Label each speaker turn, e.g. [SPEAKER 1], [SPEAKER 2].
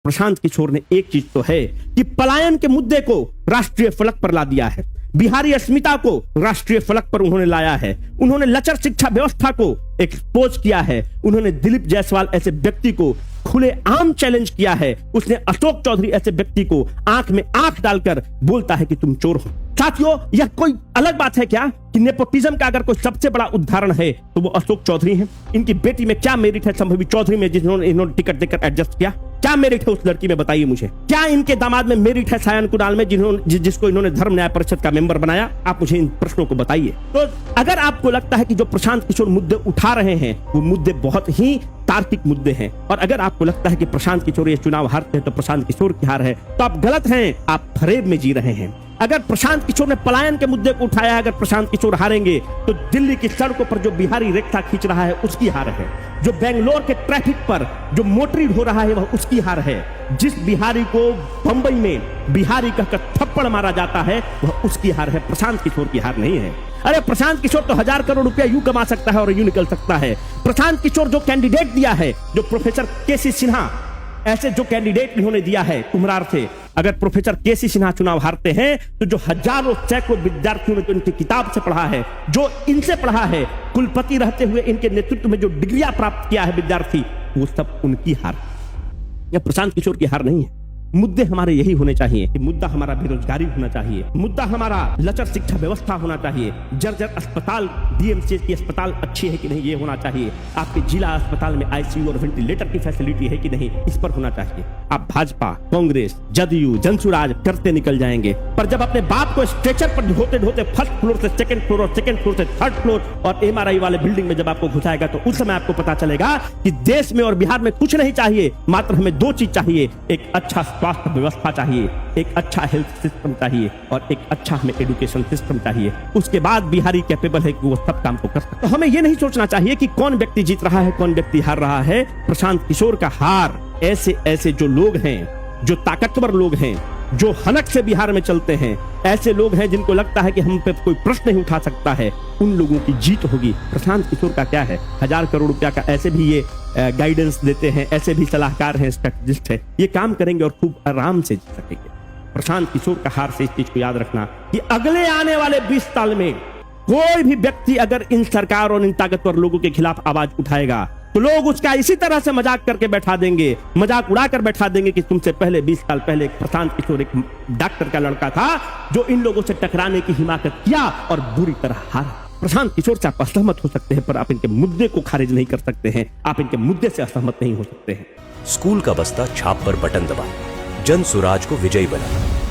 [SPEAKER 1] प्रशांत किशोर ने एक चीज तो है कि पलायन के मुद्दे को राष्ट्रीय फलक पर ला दिया है, बिहारी अस्मिता को राष्ट्रीय फलक पर उन्होंने लाया है, उन्होंने लचर शिक्षा व्यवस्था को एक्सपोज किया है, उन्होंने दिलीप जायसवाल ऐसे व्यक्ति को खुले आम चैलेंज किया है, उसने अशोक चौधरी ऐसे व्यक्ति को आंख में आंख डालकर बोलता है कि तुम चोर हो। साथियों, यह कोई अलग बात है क्या कि नेपोटिज्म का अगर कोई सबसे बड़ा उदाहरण है तो वो अशोक चौधरी हैं। इनकी बेटी में क्या मेरिट है संभवी चौधरी में, जिन्होंने इन्होंने टिकट देकर एडजस्ट किया? क्या मेरिट है उस लड़की में, बताइए मुझे। क्या इनके दामाद में मेरिट है सायन कुणाल में, जिसको इन्होंने धर्म न्याय परिषद का मेंबर बनाया? आप मुझे इन प्रश्नों को बताइए। तो अगर आपको लगता है कि जो प्रशांत किशोर मुद्दे उठा रहे हैं वो मुद्दे बहुत ही तार्किक मुद्दे हैं, और अगर आपको लगता है कि प्रशांत किशोर ये चुनाव हारते हैं तो प्रशांत किशोर की हार है, तो आप गलत हैं, आप फरेब में जी रहे हैं। अगर प्रशांत किशोर ने पलायन के मुद्दे को उठाया है, अगर प्रशांत किशोर हारेंगे तो दिल्ली की सड़कों पर जो बिहारी रेखा खींच रहा है उसकी हार है, जो बेंगलोर के ट्रैफिक पर जो मोटरी हो रहा है वह उसकी हार है, जिस बिहारी को बंबई में बिहारी कहकर थप्पड़ मारा जाता है वह उसकी हार है, प्रशांत किशोर की हार नहीं है। अरे प्रशांत किशोर तो 1000 करोड़ रुपया यूं कमा सकता है और यूं निकल सकता है। प्रशांत किशोर जो कैंडिडेट दिया है, जो प्रोफेसर केसी सिन्हा ऐसे जो कैंडिडेट इन्होंने दिया है कुम्हरार से, अगर प्रोफेसर केसी सिन्हा चुनाव हारते हैं तो जो हजारों सैकड़ों विद्यार्थियों ने तो इनकी किताब से पढ़ा है, जो इनसे पढ़ा है, कुलपति रहते हुए इनके नेतृत्व में जो डिग्रियां प्राप्त किया है विद्यार्थी, वो सब उनकी हार, यह प्रशांत किशोर की हार नहीं है। मुद्दे हमारे यही होने चाहिए कि मुद्दा हमारा बेरोजगारी होना चाहिए, मुद्दा हमारा लचर शिक्षा व्यवस्था होना चाहिए, जर्जर अस्पताल, डीएमसी की अस्पताल अच्छी है कि नहीं ये होना चाहिए, आपके जिला अस्पताल में आईसीयू और वेंटिलेटर की फैसिलिटी है कि नहीं इस पर होना चाहिए। आप भाजपा, कांग्रेस, जदयू, जनसुराज करते निकल जाएंगे, पर जब अपने बाप को स्ट्रेचर पर ढोते ढोते फर्स्ट फ्लोर से सेकंड फ्लोर और सेकंड फ्लोर से थर्ड फ्लोर और एमआरआई वाले बिल्डिंग में जब आपको घुसाएगा तो उस समय आपको पता चलेगा कि देश में और बिहार में कुछ नहीं चाहिए, मात्र हमें दो चीज चाहिए, एक अच्छा स्वास्थ्य व्यवस्था चाहिए, एक अच्छा हेल्थ सिस्टम चाहिए और एक अच्छा हमें एजुकेशन सिस्टम चाहिए। उसके बाद बिहारी कैपेबल है कि वो सब काम को कर सकते। तो हमें ये नहीं सोचना चाहिए कि कौन व्यक्ति जीत रहा है, कौन व्यक्ति हार रहा है। प्रशांत किशोर का हार ऐसे ऐसे जो लोग हैं, जो ताकतवर लोग हैं, जो हनक से बिहार में चलते हैं, ऐसे लोग हैं जिनको लगता है कि हम पे कोई प्रश्न नहीं उठा सकता है, उन लोगों की जीत होगी। प्रशांत किशोर का क्या है, 1000 करोड़ रुपया का ऐसे भी ये गाइडेंस देते हैं, ऐसे भी सलाहकार हैं, स्ट्रेटेजिस्ट है, ये काम करेंगे और खूब आराम से जीत सकेंगे। प्रशांत किशोर का हार से इस चीज को याद रखना कि अगले आने वाले 20 साल में कोई भी व्यक्ति अगर इन सरकार और इन ताकतवर लोगों के खिलाफ आवाज उठाएगा तो लोग उसका इसी तरह से मजाक करके बैठा देंगे, मजाक उड़ाकर बैठा देंगे कि तुमसे पहले 20 साल पहले प्रशांत किशोर एक डॉक्टर का लड़का था जो इन लोगों से टकराने की हिमाकत किया और बुरी तरह हारा। प्रशांत किशोर से आप असहमत हो सकते हैं पर आप इनके मुद्दे को खारिज नहीं कर सकते हैं, आप इनके मुद्दे से असहमत नहीं हो सकते हैं।
[SPEAKER 2] स्कूल का बस्ता छाप पर बटन दबाएं, जन सुराज को विजयी बनाएं।